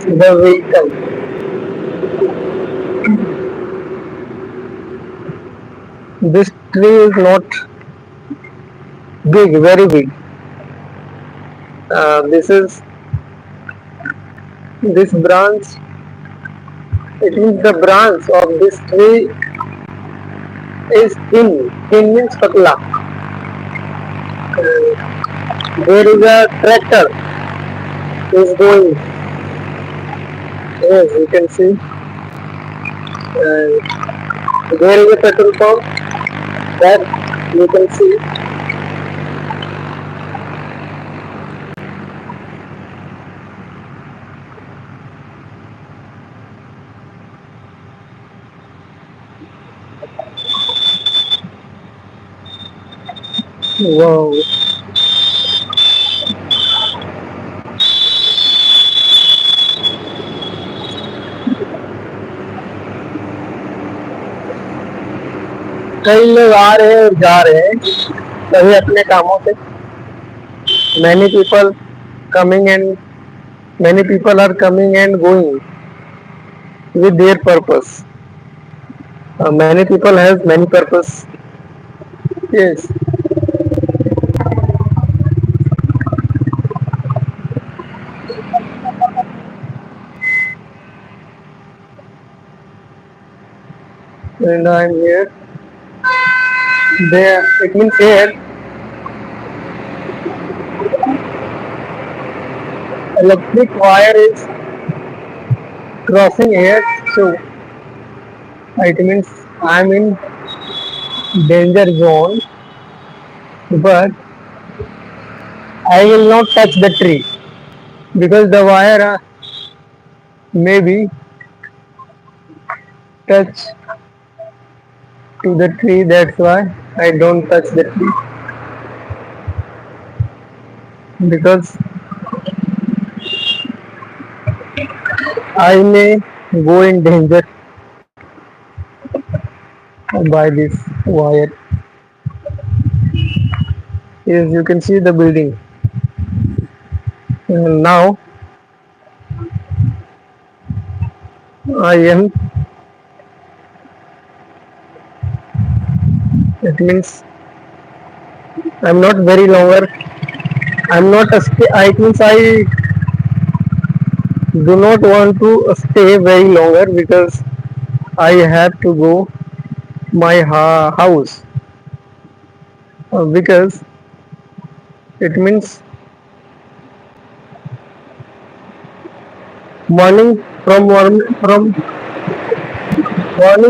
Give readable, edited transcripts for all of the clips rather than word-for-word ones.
the vehicle. This tree is not big, very big. This is this branch. It means the branch of this tree is thin. Thin means patla. There is a tractor is going. Yes, you can see. There is a petrol pump that you can see. Wow. कई लोग आ रहे हैं और जा रहे हैं सभी अपने कामों से. Many people coming and many people are coming and going with their purpose. Many people have many purpose. Yes. And I'm here. There. It means here. Electric wire is crossing here. So it means I'm in danger zone. But I will not touch the tree because the wire maybe touch to the tree. That's why I don't touch the tree because I may go in danger by this wire. Yes, you can see the building. Now I am. It means I'm not very longer. I'm not. It means I do not want to stay very longer because I have to go my house because it means from morning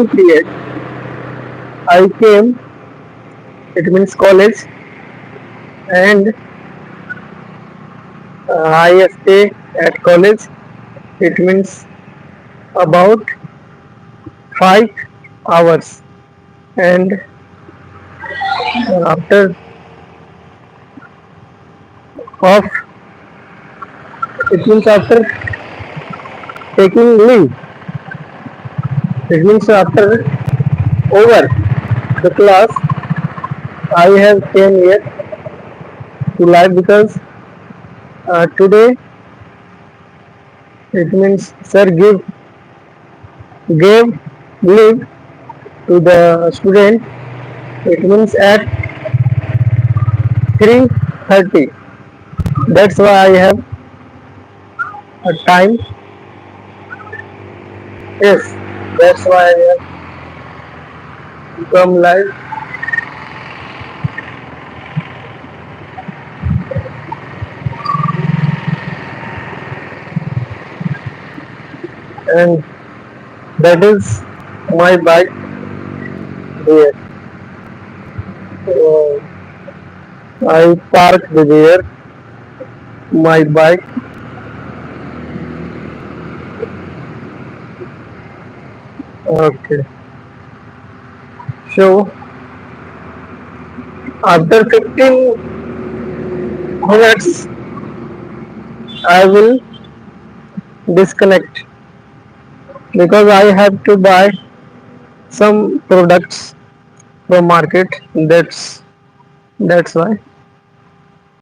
period I came. It means college and I stay at college. It means about 5 hours and after of it means after taking leave. It means after over the class I have came here to live because today it means sir gave leave to the student. It means at 3:30. That's why I have a time. Yes, that's why I have come live. And that is my bike here. I parked there my bike. Okay. So after 15 minutes I will disconnect because I have to buy some products from market. That's why.